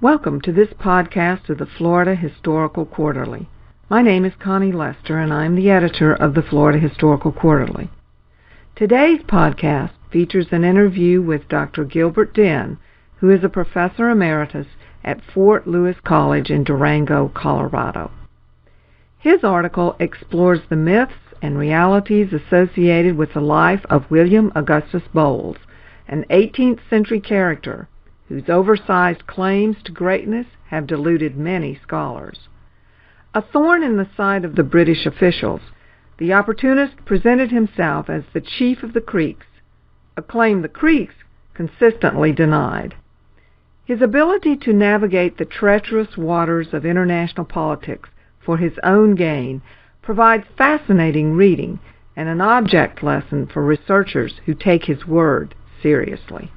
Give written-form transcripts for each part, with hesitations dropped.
Welcome to this podcast of the Florida Historical Quarterly. My name is Connie Lester, and I'm the editor of the Florida Historical Quarterly. Today's podcast features an interview with Dr. Gilbert C, who is a professor emeritus at Fort Lewis College in Durango, Colorado. His article explores the myths and realities associated with the life of William Augustus Bowles, an 18th century character whose oversized claims to greatness have deluded many scholars. A thorn in the side of the British officials, the opportunist presented himself as the chief of the Creeks, a claim the Creeks consistently denied. His ability to navigate the treacherous waters of international politics for his own gain provides fascinating reading and an object lesson for researchers who take his word seriously.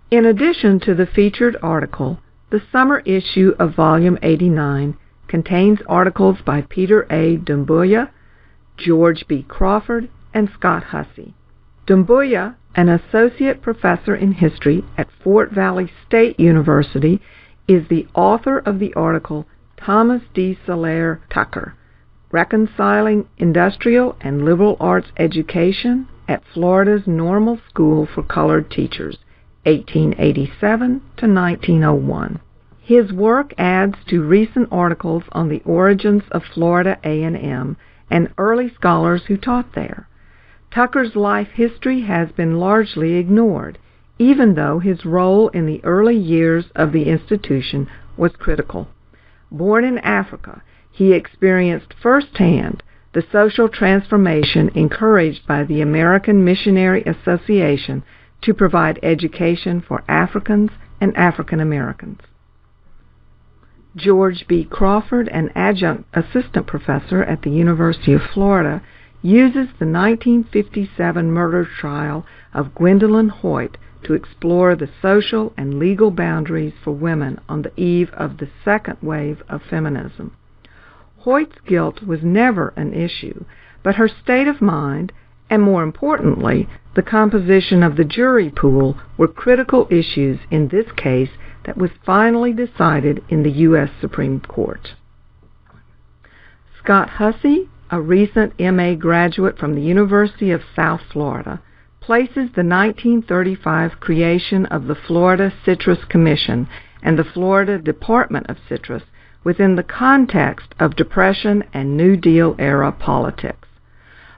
In addition to the featured article, the summer issue of Volume 89 contains articles by Peter A. Dumbuya, George B. Crawford, and Scott Hussey. Dumbuya, an associate professor in history at Fort Valley State University, is the author of the article Thomas D. Solaire Tucker, Reconciling Industrial and Liberal Arts Education at Florida's Normal School for Colored Teachers, 1887 to 1901. His work adds to recent articles on the origins of Florida A&M and early scholars who taught there. Tucker's life history has been largely ignored, even though his role in the early years of the institution was critical. Born in Africa, he experienced firsthand the social transformation encouraged by the American Missionary Association to provide education for Africans and African Americans. George B. Crawford, an adjunct assistant professor at the University of Florida, uses the 1957 murder trial of Gwendolyn Hoyt to explore the social and legal boundaries for women on the eve of the second wave of feminism. Hoyt's guilt was never an issue, but her state of mind, and more importantly, the composition of the jury pool, were critical issues in this case that was finally decided in the U.S. Supreme Court. Scott Hussey, a recent M.A. graduate from the University of South Florida, places the 1935 creation of the Florida Citrus Commission and the Florida Department of Citrus within the context of Depression and New Deal era politics.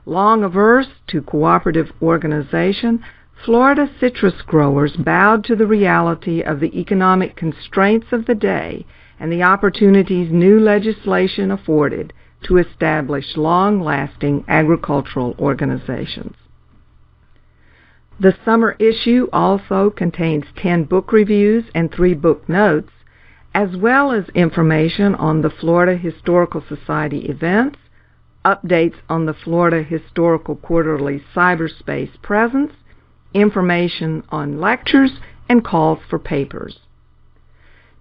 Long averse to cooperative organization, Florida citrus growers bowed to the reality of the economic constraints of the day and the opportunities new legislation afforded to establish long-lasting agricultural organizations. The summer issue also contains 10 book reviews and 3 book notes, as well as information on the Florida Historical Society events, updates on the Florida Historical Quarterly cyberspace presence, information on lectures, and calls for papers.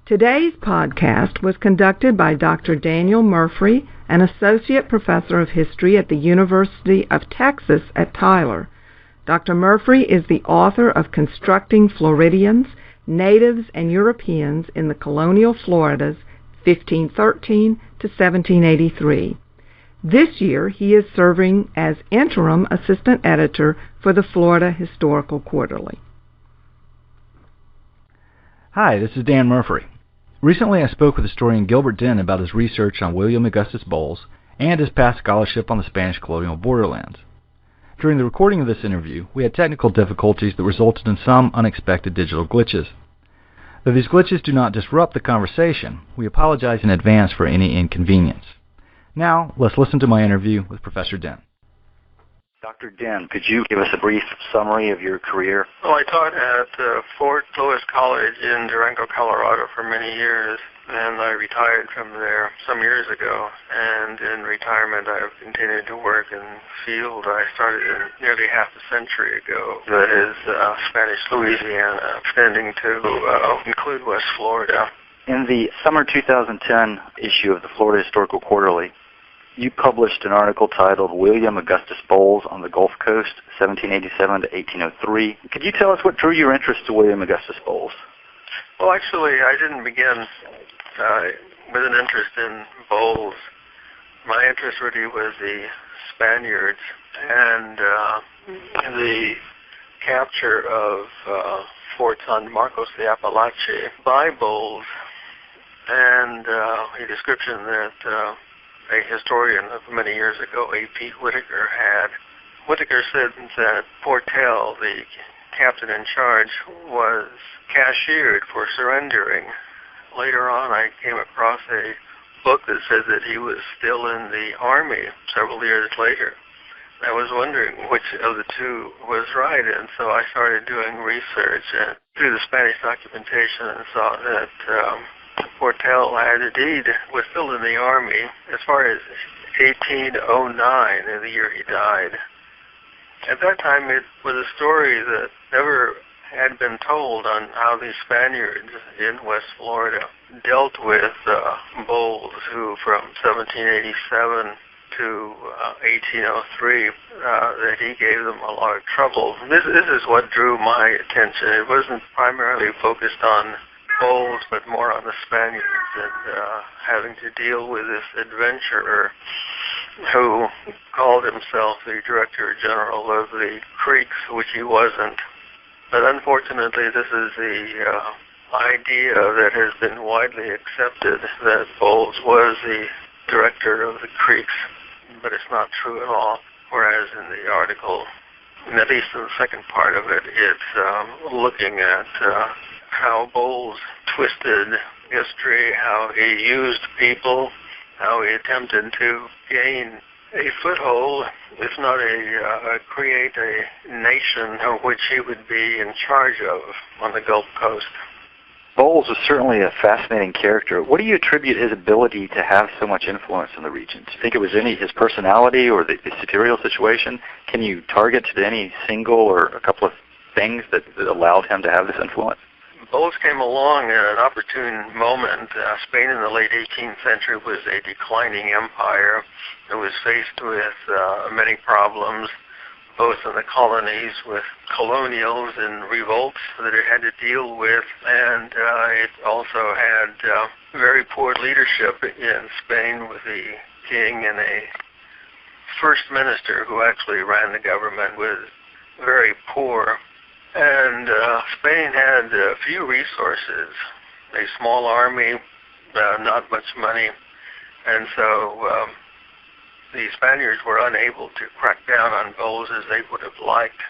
Today's podcast was conducted by Dr. Daniel Murphy, an associate professor of history at the University of Texas at Tyler. Dr. Murphy is the author of Constructing Floridians, Natives and Europeans in the Colonial Floridas, 1513 to 1783. This year, he is serving as interim assistant editor for the Florida Historical Quarterly. Hi, this is Dan Murphy. Recently, I spoke with historian Gilbert C about his research on William Augustus Bowles and his past scholarship on the Spanish colonial borderlands. During the recording of this interview, we had technical difficulties that resulted in some unexpected digital glitches. Though these glitches do not disrupt the conversation, we apologize in advance for any inconvenience. Now, let's listen to my interview with Professor C. Dr. C, could you give us a brief summary of your career? Well, I taught at Fort Lewis College in Durango, Colorado for many years, and I retired from there some years ago. And in retirement, I've continued to work in the field I started nearly half a century ago. That is Spanish Louisiana, extending to include West Florida. In the summer 2010 issue of the Florida Historical Quarterly, you published an article titled William Augustus Bowles on the Gulf Coast, 1787 to 1803. Could you tell us what drew your interest to William Augustus Bowles? Well, actually, I didn't begin with an interest in Bowles. My interest really was the Spaniards and the capture of Fort San Marcos de Apalache by Bowles, and a description that a historian of many years ago, A.P. Whitaker, had. Whitaker said that Portel, the captain in charge, was cashiered for surrendering. Later on, I came across a book that said that he was still in the Army several years later. I was wondering which of the two was right, and so I started doing research through the Spanish documentation and saw that Portel had indeed was still in the Army as far as 1809, the year he died. At that time, it was a story that never had been told on how the Spaniards in West Florida dealt with Bowles, who from 1787 to 1803, that he gave them a lot of trouble. This is what drew my attention. It wasn't primarily focused on Bowles, but more on the Spaniards and having to deal with this adventurer who called himself the Director General of the Creeks, which he wasn't. But unfortunately, this is the idea that has been widely accepted, that Bowles was the Director of the Creeks, but it's not true at all. Whereas in the article, at least in the second part of it, it's looking at how Bowles twisted history, how he used people, how he attempted to gain a foothold, if not create a nation of which he would be in charge of on the Gulf Coast. Bowles was certainly a fascinating character. What do you attribute his ability to have so much influence in the region? Do you think it was his personality or the material situation? Can you target to any single or a couple of things that allowed him to have this influence? Bowles came along at an opportune moment. Spain in the late 18th century was a declining empire. It was faced with many problems, both in the colonies with colonials and revolts that it had to deal with, and it also had very poor leadership in Spain with the king and a first minister who actually ran the government was very poor. And Spain had few resources, a small army, not much money, and so the Spaniards were unable to crack down on Bowles as they would have liked.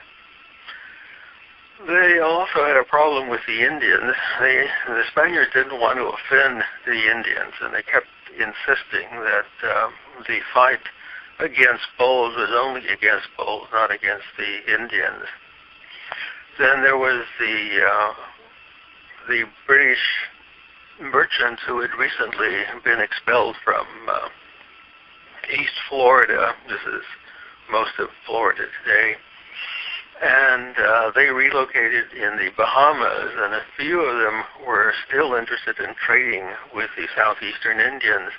They also had a problem with the Indians. The Spaniards didn't want to offend the Indians, and they kept insisting that the fight against Bowles was only against Bowles, not against the Indians. Then there was the British merchants who had recently been expelled from East Florida. This is most of Florida today. And they relocated in the Bahamas, and a few of them were still interested in trading with the southeastern Indians.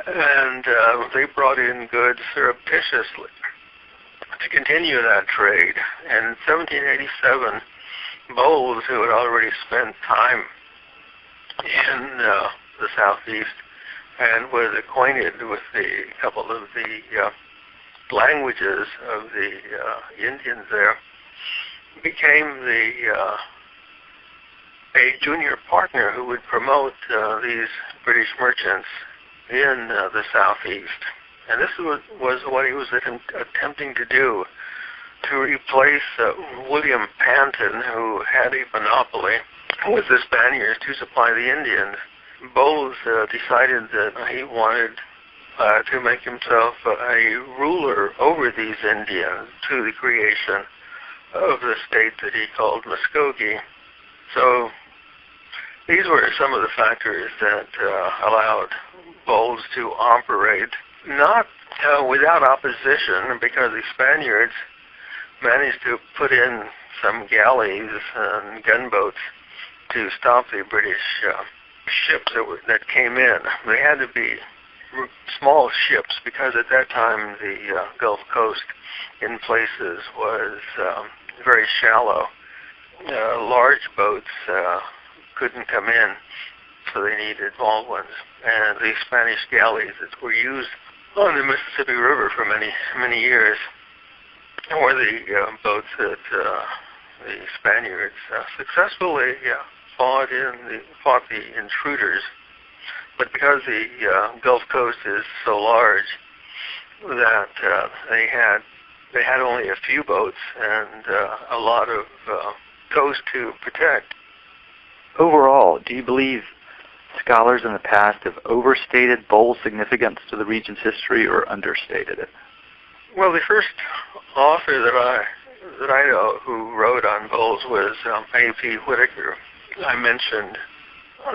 And they brought in goods surreptitiously to continue that trade. And in 1787, Bowles, who had already spent time in the southeast and was acquainted with a couple of the languages of the Indians there, became a junior partner who would promote these British merchants in the southeast. And this was what he was attempting to do, to replace William Panton, who had a monopoly with the Spaniards to supply the Indians. Bowles decided that he wanted to make himself a ruler over these Indians to the creation of the state that he called Muskogee. So these were some of the factors that allowed Bowles to operate, not without opposition, because the Spaniards managed to put in some galleys and gunboats to stop the British ships that came in. They had to be small ships because at that time the Gulf Coast in places was very shallow. Large boats couldn't come in, so they needed small ones. And the Spanish galleys that were used on the Mississippi River for many, many years were the boats that the Spaniards successfully fought the intruders. But because the Gulf Coast is so large that they had only a few boats and a lot of coast to protect. Overall, do you believe scholars in the past have overstated Bowles' significance to the region's history or understated it? Well, the first author that I know who wrote on Bowles was A.P. Whitaker. I mentioned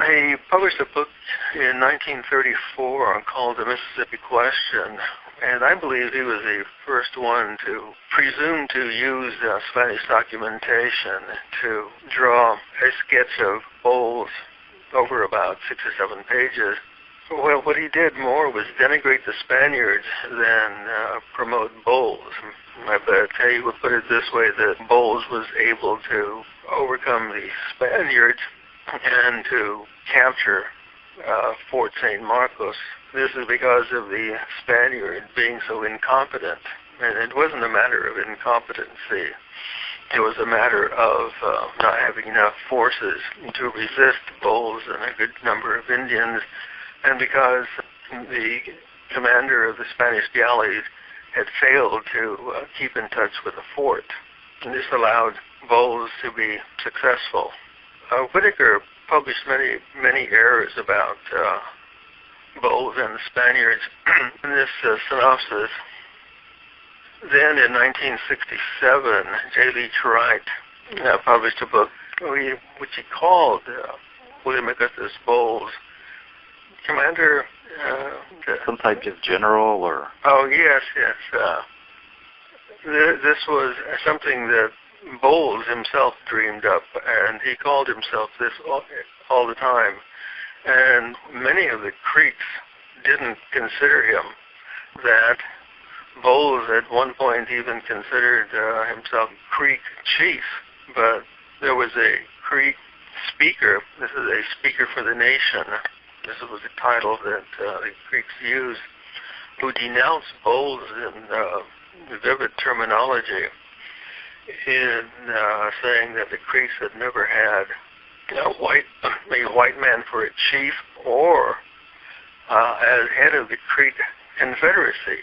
he published a book in 1934 called The Mississippi Question, and I believe he was the first one to presume to use Spanish documentation to draw a sketch of Bowles over about 6 or 7 pages. Well, what he did more was denigrate the Spaniards than promote Bowles. I bet he would put it this way, that Bowles was able to overcome the Spaniards and to capture Fort St. Marcos. This is because of the Spaniard being so incompetent. And it wasn't a matter of incompetency. It was a matter of not having enough forces to resist Bowles and a good number of Indians, and because the commander of the Spanish galleys had failed to keep in touch with the fort. And this allowed Bowles to be successful. Whitaker published many errors about Bowles and the Spaniards. In this synopsis, then in 1967, J. Leach Wright published a book which he called William Augustus Bowles, Commander... some type of general, or... Oh, yes. This was something that Bowles himself dreamed up, and he called himself this all the time. And many of the Creeks didn't consider him that. Bowles at one point even considered himself Creek chief, but there was a Creek speaker. This is a speaker for the nation. This was a title that the Creeks used, who denounced Bowles in vivid terminology, in saying that the Creeks had never had a white man for a chief or as head of the Creek Confederacy.